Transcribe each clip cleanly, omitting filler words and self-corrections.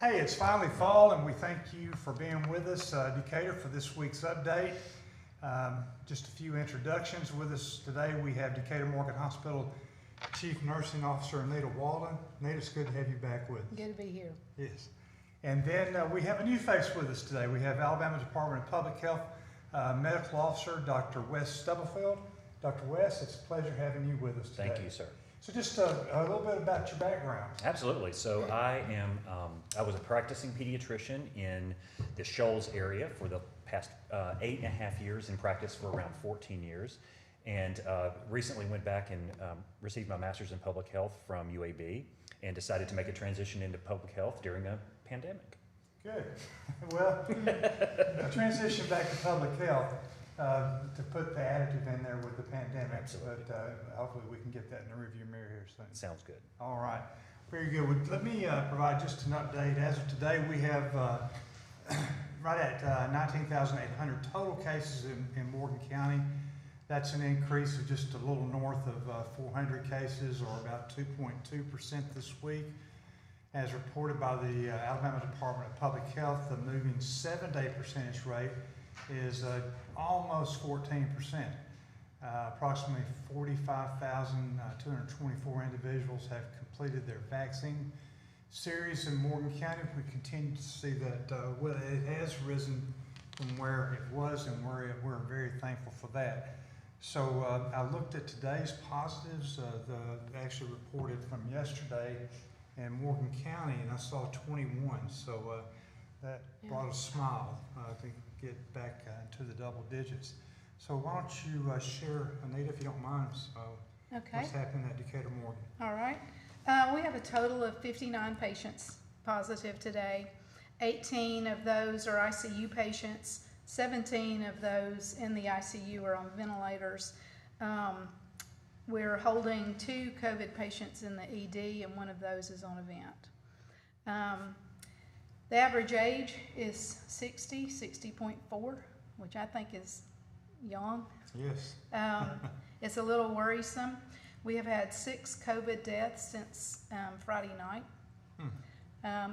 Hey, it's finally fall, and we thank you for being with us, Decatur, for this week's update. Just a few introductions. With us today, we have Decatur Morgan Hospital Chief Nursing Officer Anita Walden. Anita, it's good to have you back with us. Good to be here. Yes. And then we have a new face with us today. We have Alabama Department of Public Health Medical Officer Dr. Wes Stubblefield. Dr. Wes, it's a pleasure having you with us today. Thank you, sir. So just a little bit about your background. Absolutely. So I was a practicing pediatrician in the Shoals area for the past 8.5 years, in practice for around 14 years, and recently went back and received my master's in public health from UAB and decided to make a transition into public health during a pandemic. Good. Well, a transition back to public health, to put the additive in there with the pandemic. Absolutely. But hopefully we can get that in the rearview mirror here soon. Sounds good. All right. Very good. Well, let me provide just an update. As of today, we have right at 19,800 total cases in Morgan County. That's an increase of just a little north of 400 cases, or about 2.2% this week. As reported by the Alabama Department of Public Health, the moving 7-day percentage rate is almost 14%. Approximately 45,224 individuals have completed their vaccine series in Morgan County. We continue to see that it has risen from where it was, and we're very thankful for that. So I looked at today's positives, actually reported from yesterday in Morgan County, and I saw 21. So that brought a smile to get back into the double digits. So why don't you share, Anita, if you don't mind, Okay. what's happening at Decatur Morgan? All right. We have a total of 59 patients positive today. 18 of those are ICU patients. 17 of those in the ICU are on ventilators. We're holding 2 COVID patients in the ED, and one of those is on a vent. The average age is 60.4, which I think is young. Yes. It's a little worrisome. We have had 6 COVID deaths since Friday night.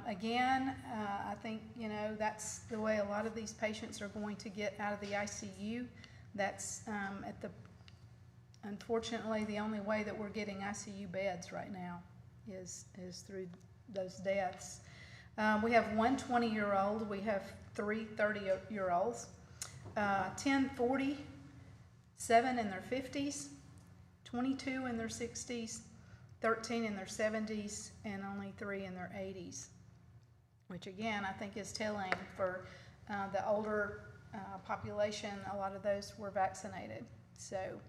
Again, I think, that's the way a lot of these patients are going to get out of the ICU. That's unfortunately the only way that we're getting ICU beds right now is through those deaths. We have 1 20-year-old, we have 3 30-year-olds, 10 40, 7 in their 50s, 22 in their 60s, 13 in their 70s, and only 3 in their 80s, which again I think is telling for the older population. A lot of those were vaccinated. So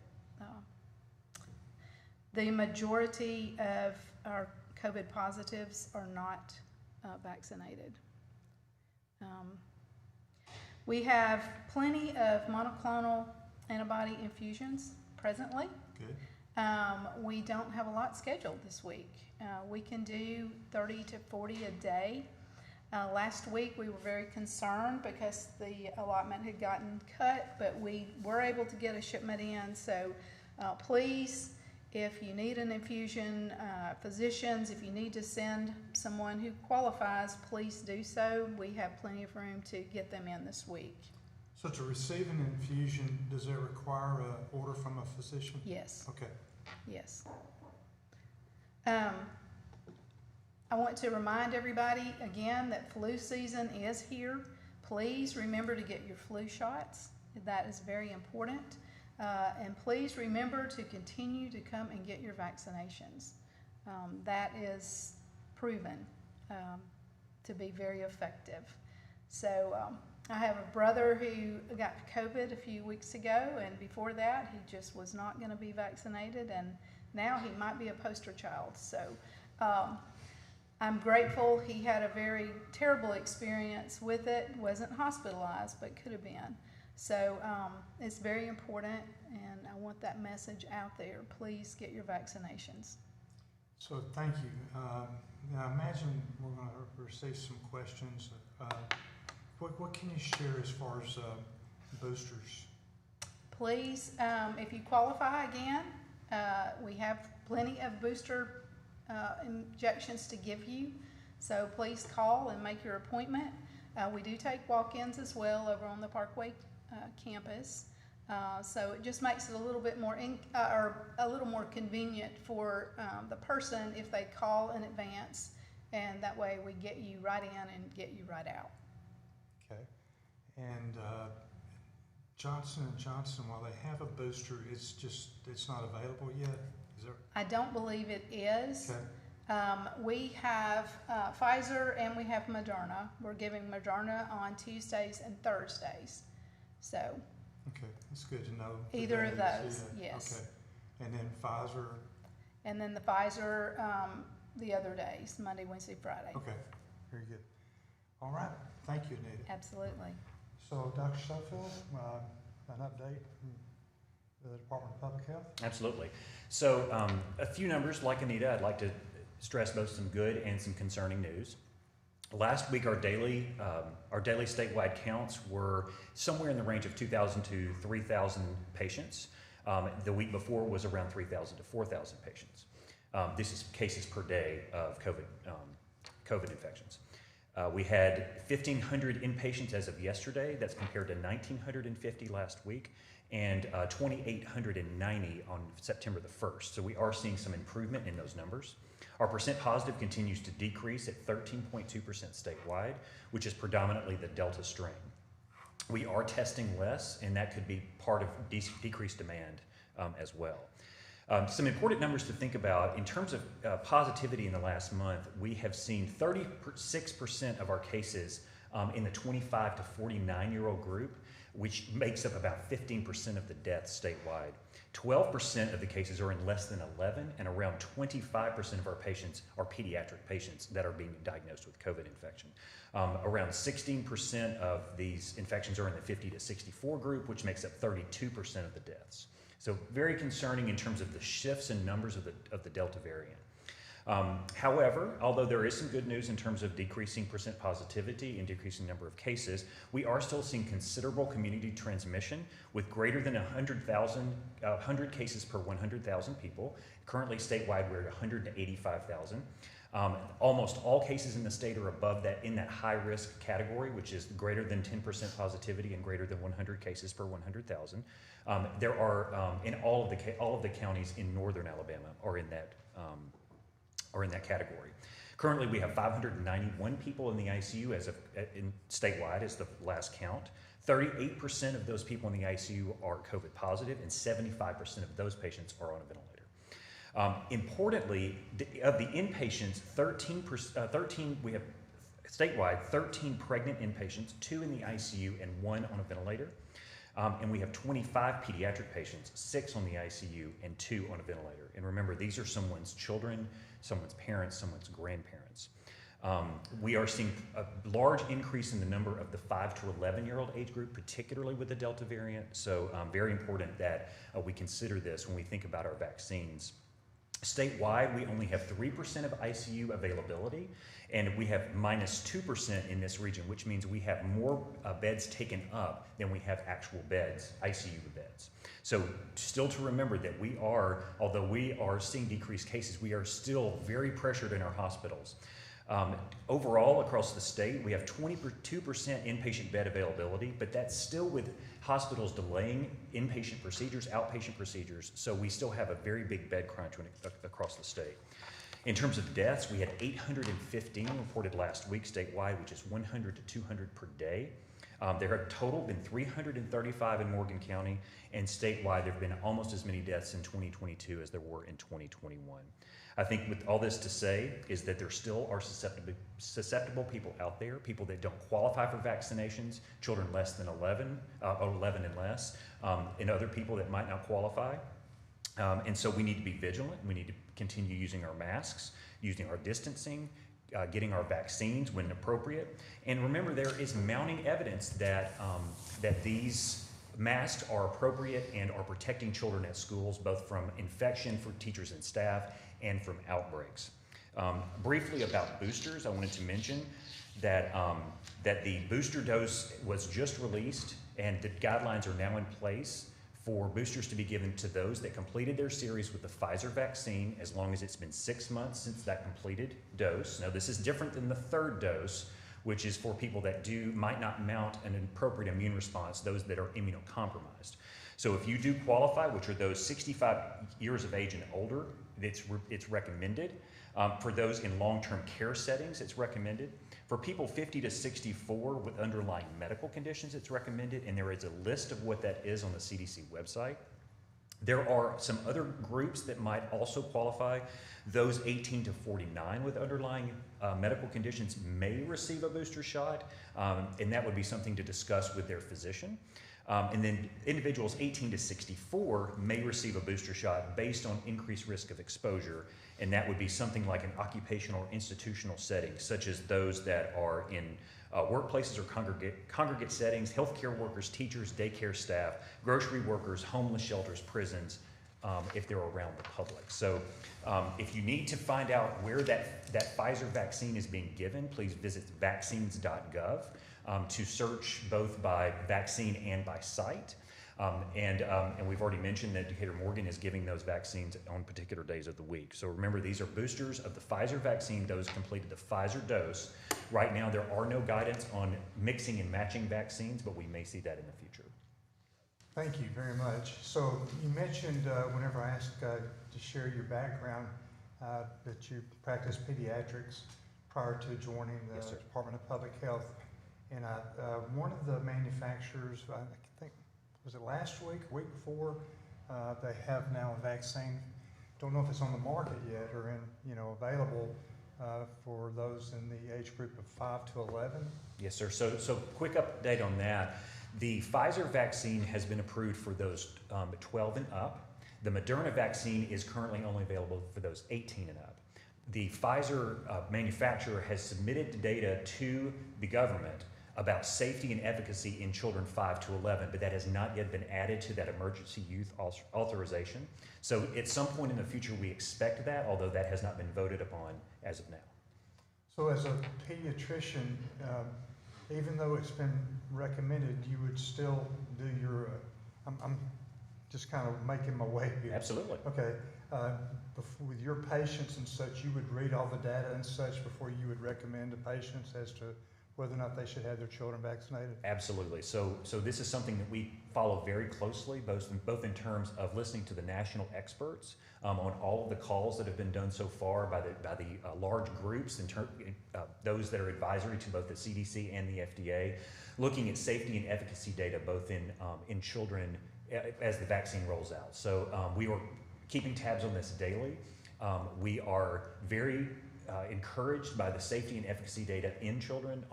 the majority of our COVID positives are not vaccinated. We have plenty of monoclonal antibody infusions presently. Good. We don't have a lot scheduled this week. We can do 30 to 40 a day. Last week we were very concerned because the allotment had gotten cut, but we were able to get a shipment in. So please, if you need an infusion, physicians, if you need to send someone who qualifies, please do so. We have plenty of room to get them in this week. So to receive an infusion, does it require an order from a physician? Yes. Okay. Yes. I want to remind everybody again that flu season is here. Please remember to get your flu shots. That is very important. And please remember to continue to come and get your vaccinations. That is proven to be very effective. So I have a brother who got COVID a few weeks ago, and before that he just was not going to be vaccinated, and now he might be a poster child. So I'm grateful. He had a very terrible experience with it, wasn't hospitalized, but could have been. So it's very important, and I want that message out there. Please get your vaccinations. So thank you. Now imagine we're going to receive some questions. What can you share as far as boosters? Please, if you qualify again, we have plenty of booster injections to give you. So please call and make your appointment. We do take walk-ins as well over on the Parkway campus. So it just makes it a little bit more, or a little more convenient for the person if they call in advance, and that way we get you right in and get you right out. Okay. And Johnson & Johnson, while they have a booster, it's not available yet? Is there? I don't believe it is. Okay. We have Pfizer and we have Moderna. We're giving Moderna on Tuesdays and Thursdays. So Okay, that's good to know. either of That those, is, yes. Okay. And then Pfizer, And then the Pfizer the other days, Monday, Wednesday, Friday. okay, very good. All right, thank you, Anita. Absolutely. So, Dr. Stubblefield, an update from the Department of Public Health? Absolutely. So a few numbers, like Anita, I'd like to stress both some good and some concerning news. Last week, our daily statewide counts were somewhere in the range of 2,000 to 3,000 patients. The week before was around 3,000 to 4,000 patients. This is cases per day of COVID infections. We had 1,500 inpatients as of yesterday. That's compared to 1,950 last week, and 2,890 on September the 1st. So we are seeing some improvement in those numbers. Our percent positive continues to decrease at 13.2% statewide, which is predominantly the Delta strain. We are testing less, and that could be part of decreased demand as well. Some important numbers to think about in terms of positivity in the last month. We have seen 36% of our cases in the 25 to 49-year-old group, which makes up about 15% of the deaths statewide. 12% of the cases are in less than 11, and around 25% of our patients are pediatric patients that are being diagnosed with COVID infection. Around 16% of these infections are in the 50 to 64 group, which makes up 32% of the deaths. So very concerning in terms of the shifts in numbers of the Delta variant. However, although there is some good news in terms of decreasing percent positivity and decreasing number of cases, we are still seeing considerable community transmission with greater than 100 cases per 100,000 people. Currently statewide we're at 185,000. Almost all cases in the state are above that, in that high risk category, which is greater than 10% positivity and greater than 100 cases per 100,000. There are in all of the counties in northern Alabama are in that category. Currently, we have 591 people in the ICU statewide as the last count. 38% of those people in the ICU are COVID positive, and 75% of those patients are on a ventilator. Importantly, of the inpatients, 13 we have statewide 13 pregnant inpatients, 2 in the ICU and 1 on a ventilator. And we have 25 pediatric patients, 6 on the ICU and 2 on a ventilator. And remember, these are someone's children, someone's parents, someone's grandparents. We are seeing a large increase in the number of the 5 to 11-year-old age group, particularly with the Delta variant. So very important that we consider this when we think about our vaccines. Statewide, we only have 3% of ICU availability, and we have minus 2% in this region, which means we have more beds taken up than we have actual beds, ICU beds. So still to remember that we are, although we are seeing decreased cases, we are still very pressured in our hospitals. Overall, across the state, we have 22% inpatient bed availability, but that's still with hospitals delaying inpatient procedures, outpatient procedures, so we still have a very big bed crunch across the state. In terms of deaths, we had 815 reported last week statewide, which is 100 to 200 per day. There have total been 335 in Morgan County, and statewide there have been almost as many deaths in 2022 as there were in 2021. I think with all this to say is that there still are susceptible people out there, people that don't qualify for vaccinations, children less than 11 and less, and other people that might not qualify. And so we need to be vigilant. We need to continue using our masks, using our distancing, getting our vaccines when appropriate. And remember, there is mounting evidence that, that these masks are appropriate and are protecting children at schools, both from infection for teachers and staff and from outbreaks. Briefly about boosters, I wanted to mention that, that the booster dose was just released and the guidelines are now in place for boosters to be given to those that completed their series with the Pfizer vaccine as long as it's been 6 months since that completed dose. Now, this is different than the third dose, which is for people that might not mount an appropriate immune response, those that are immunocompromised. So if you do qualify, which are those 65 years of age and older, it's recommended. For those in long-term care settings, it's recommended. For people 50 to 64 with underlying medical conditions, it's recommended, and there is a list of what that is on the CDC website. There are some other groups that might also qualify. Those 18 to 49 with underlying medical conditions may receive a booster shot, and that would be something to discuss with their physician. And then individuals 18 to 64 may receive a booster shot based on increased risk of exposure, and that would be something like an occupational or institutional setting, such as those that are in workplaces or congregate settings, healthcare workers, teachers, daycare staff, grocery workers, homeless shelters, prisons, if they're around the public. So if you need to find out where that Pfizer vaccine is being given, please visit vaccines.gov to search both by vaccine and by site. And we've already mentioned that Decatur Morgan is giving those vaccines on particular days of the week. So remember, these are boosters of the Pfizer vaccine, those completed the Pfizer dose. Right now, there are no guidance on mixing and matching vaccines, but we may see that in the future. Thank you very much. So you mentioned whenever I asked to share your background that you practiced pediatrics prior to joining the Yes, sir. Department of Public Health. And one of the manufacturers, I think, was it last week, week before, they have now a vaccine. Don't know if it's on the market yet or available for those in the age group of 5 to 11. Yes, sir. So quick update on that. The Pfizer vaccine has been approved for those 12 and up. The Moderna vaccine is currently only available for those 18 and up. The Pfizer manufacturer has submitted the data to the government about safety and efficacy in children 5 to 11, but that has not yet been added to that emergency use authorization. So at some point in the future, we expect that, although that has not been voted upon as of now. So as a pediatrician, even though it's been recommended, you would still do your, I'm just kind of making my way here. Absolutely. Okay, with your patients and such, you would read all the data and such before you would recommend to patients as to whether or not they should have their children vaccinated? Absolutely. So this is something that we follow very closely, both in terms of listening to the national experts on all of the calls that have been done so far by the large groups, those that are advisory to both the CDC and the FDA, looking at safety and efficacy data both in children as the vaccine rolls out. So we are keeping tabs on this daily. We are very encouraged by the safety and efficacy data in children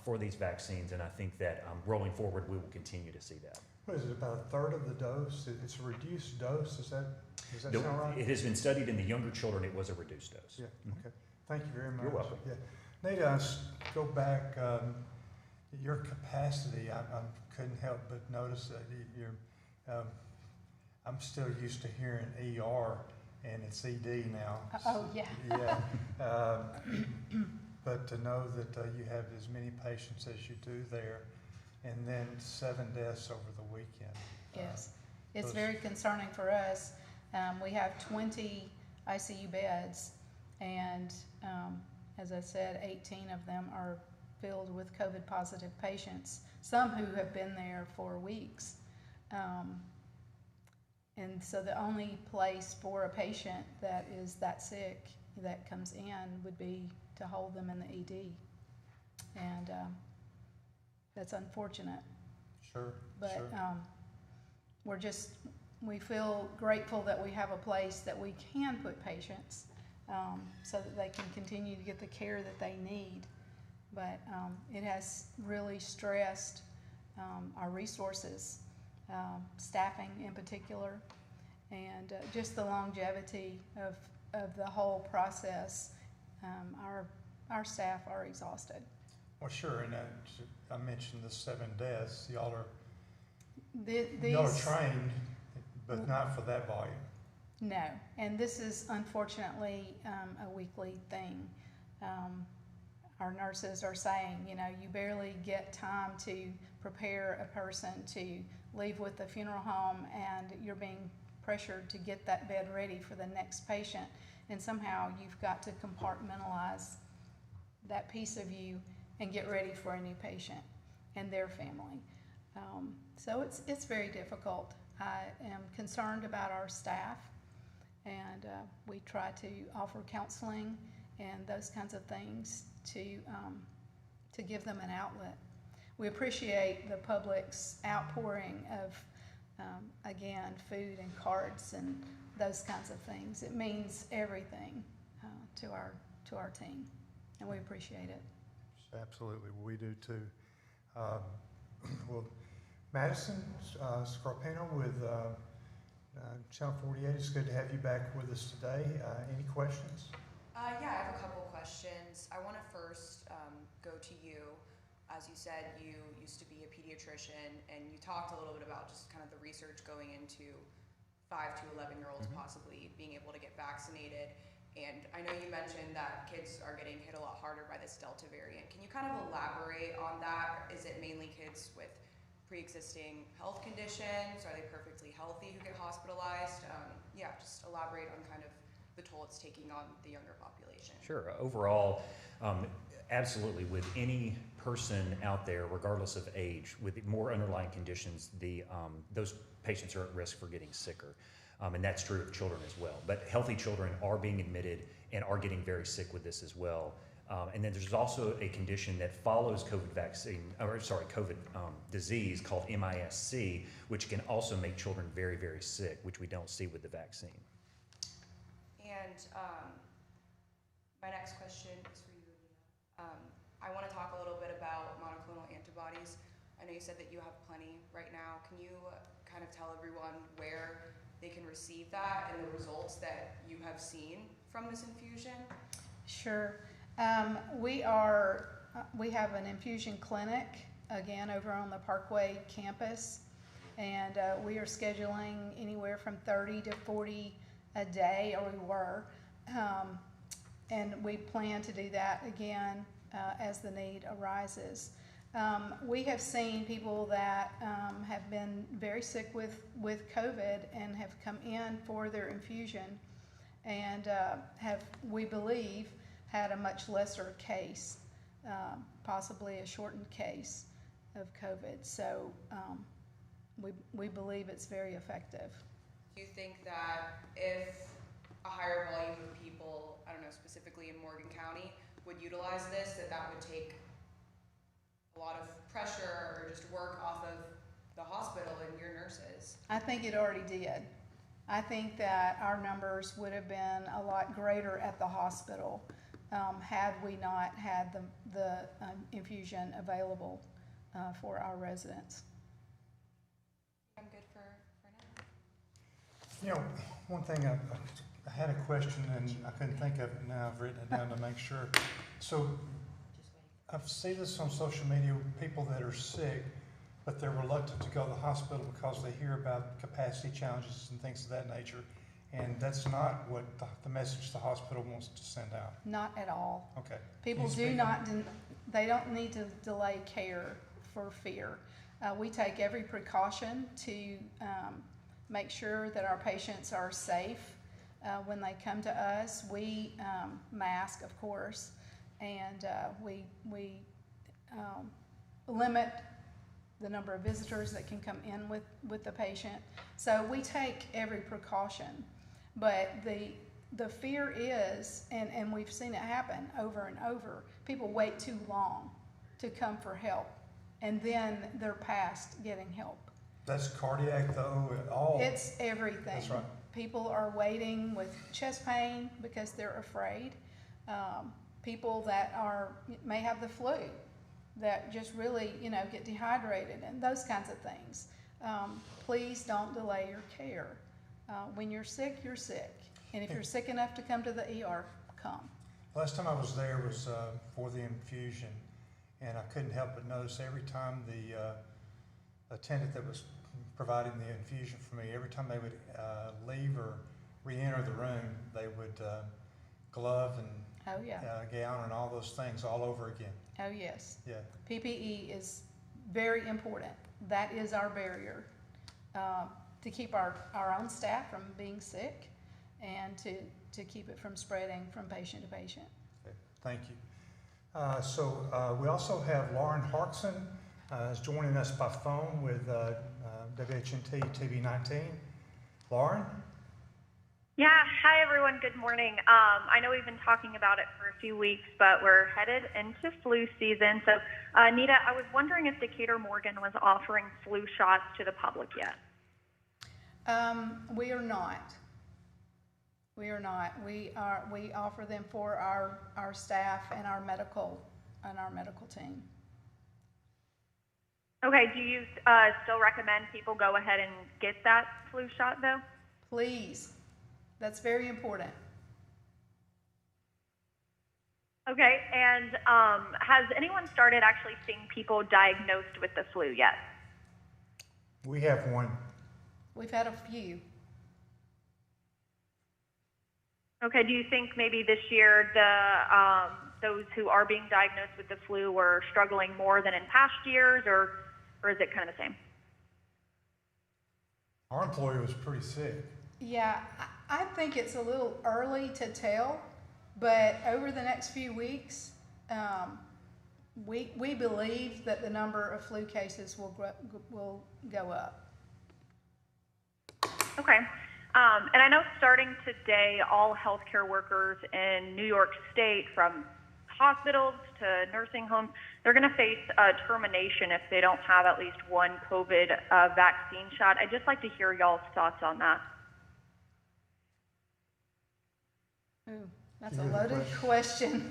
for these vaccines, and I think that rolling forward we will continue to see that. What is it, about a third of the dose? It's a reduced dose, does that sound right? It has been studied in the younger children. It was a reduced dose. Yeah, okay. Thank you very much. You're welcome. Yeah. Anita, go back, your capacity, I couldn't help but notice that I'm still used to hearing ER, and it's ED now. Oh, yeah. Yeah. But to know that you have as many patients as you do there, and then 7 deaths over the weekend. Yes, it's very concerning for us. We have 20 ICU beds, and as I said, 18 of them are filled with COVID positive patients, some who have been there for weeks. And so the only place for a patient that is that sick that comes in would be to hold them in the ED. And that's unfortunate. Sure. But sure. We feel grateful that we have a place that we can put patients so that they can continue to get the care that they need. But it has really stressed our resources, staffing in particular, and just the longevity of the whole process. Our staff are exhausted. Well, sure, and I mentioned the 7 deaths. Y'all are trained, but not for that volume. No, and this is unfortunately a weekly thing. our nurses are saying, you know, you barely get time to prepare a person to leave with the funeral home, and you're being pressured to get that bed ready for the next patient, and somehow you've got to compartmentalize that piece of you and get ready for a new patient and their family. So it's very difficult. I am concerned about our staff, and we try to offer counseling and those kinds of things to give them an outlet. We appreciate the public's outpouring of, again, food and cards and those kinds of things. It means everything to our team, and we appreciate it. Absolutely, we do too. Well, Madison Scarpino with Channel 48, it's good to have you back with us today. Any questions? Yeah, I have a couple questions. I want to first go to you. As you said, you used to be a pediatrician, and you talked a little bit about just kind of the research going into 5 to 11-year-olds possibly being able to get vaccinated. And I know you mentioned that kids are getting hit a lot harder by this Delta variant. Can you kind of elaborate on that? Is it mainly kids with pre-existing health conditions? Are they perfectly healthy who get hospitalized? Yeah, just elaborate on kind of the toll it's taking on the younger population. Sure. Overall, absolutely, with any person out there, regardless of age, with more underlying conditions, those patients are at risk for getting sicker. And that's true of children as well. But healthy children are being admitted and are getting very sick with this as well. And then there's also a condition that follows COVID disease called MIS-C, which can also make children very, very sick, which we don't see with the vaccine. And my next question is for you, Anita. I want to talk a little bit about monoclonal antibodies. I know you said that you have plenty right now. Can you kind of tell everyone where they can receive that and the results that you have seen from this infusion? Sure. We have an infusion clinic, again, over on the Parkway campus, and we are scheduling anywhere from 30 to 40 a day, or we were, and we plan to do that again as the need arises. We have seen people that have been very sick with COVID and have come in for their infusion, and have, we believe, had a much lesser case, possibly a shortened case of COVID. So we believe it's very effective. Do you think that if a higher volume of people, I don't know, specifically in Morgan County, would utilize this, that would take a lot of pressure or just work off of the hospital and your nurses? I think it already did. I think that our numbers would have been a lot greater at the hospital had we not had the infusion available for our residents. I'm good for now. You know, one thing I had a question and I couldn't think of it now. I've written it down to make sure. So I've seen this on social media, people that are sick, but they're reluctant to go to the hospital because they hear about capacity challenges and things of that nature. And that's not what the message the hospital wants to send out. Not at all. Okay. People do not, they don't need to delay care for fear. We take every precaution to make sure that our patients are safe when they come to us. We mask, of course, and we limit the number of visitors that can come in with the patient. So we take every precaution, but the fear is, and we've seen it happen over and over, people wait too long to come for help, and then they're past getting help. That's cardiac though, at all? It's everything. That's right. People are waiting with chest pain because they're afraid. People that may have the flu, that just really, get dehydrated and those kinds of things. Please don't delay your care. When you're sick, you're sick. And if you're sick enough to come to the ER, come. Last time I was there was for the infusion, and I couldn't help but notice every time the attendant that was providing the infusion for me, every time they would leave or re-enter the room, they would glove and Oh, yeah. gown and all those things all over again. Oh, yes. Yeah. PPE is very important. That is our barrier to keep our own staff from being sick and to keep it from spreading from patient to patient. Okay. Thank you. So we also have Lauren Harkson is joining us by phone with WHNT TB19. Lauren? Yeah, hi everyone, good morning. I know we've been talking about it for a few weeks, but we're headed into flu season. So, Anita, I was wondering if Decatur Morgan was offering flu shots to the public yet. We are not. We are not. We offer them for our staff and our medical team. Okay, do you still recommend people go ahead and get that flu shot though? Please. That's very important. Okay, and has anyone started actually seeing people diagnosed with the flu yet? We have one. We've had a few. Okay, do you think maybe this year those who are being diagnosed with the flu were struggling more than in past years, or is it kind of the same? Our employee was pretty sick. Yeah, I think it's a little early to tell, but over the next few weeks, we believe that the number of flu cases will go up. Okay. And I know starting today, all healthcare workers in New York State, from hospitals to nursing homes, they're going to face termination if they don't have at least one COVID vaccine shot. I'd just like to hear y'all's thoughts on that. Ooh, that's a loaded question.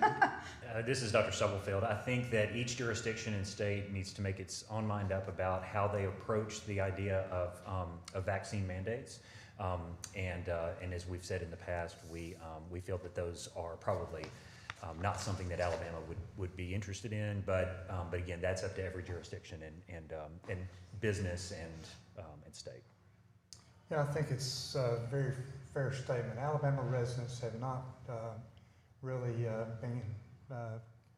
This is Dr. Stubblefield. I think that each jurisdiction and state needs to make its own mind up about how they approach the idea of vaccine mandates. And as we've said in the past, we feel that those are probably not something that Alabama would be interested in. But again, that's up to every jurisdiction and business and state. Yeah, I think it's a very fair statement. Alabama residents have not really been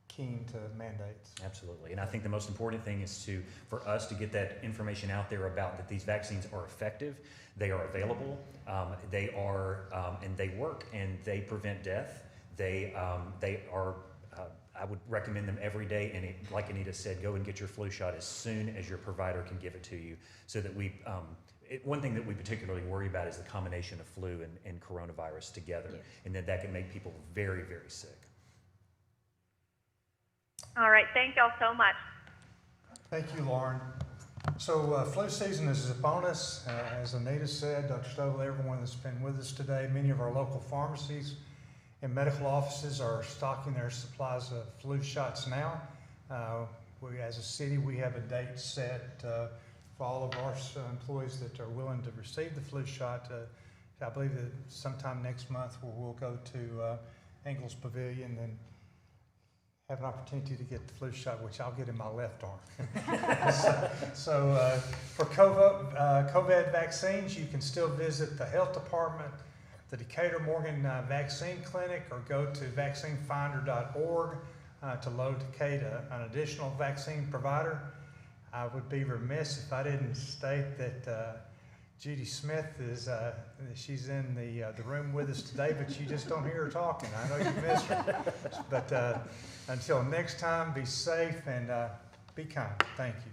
keen to mandates. Absolutely, and I think the most important thing is for us to get that information out there about that these vaccines are effective, they are available, they are and they work and they prevent death. They are. I would recommend them every day, and like Anita said, go and get your flu shot as soon as your provider can give it to you, so that we. One thing that we particularly worry about is the combination of flu and coronavirus together, Yes. and that can make people very, very sick. All right, thank y'all so much. Thank you, Lauren. So flu season is upon us. As Anita said, Dr. Stovall, everyone that's been with us today, many of our local pharmacies and medical offices are stocking their supplies of flu shots now. We, as a city, we have a date set for all of our employees that are willing to receive the flu shot. I believe that sometime next month we'll go to Engels Pavilion and have an opportunity to get the flu shot, which I'll get in my left arm. so for COVID vaccines, you can still visit the health department, the Decatur Morgan Vaccine Clinic, or go to vaccinefinder.org to locate an additional vaccine provider. I would be remiss if I didn't state that Judy Smith is she's in the room with us today, but you just don't hear her talking. I know you miss her. But until next time, be safe and be kind. Thank you.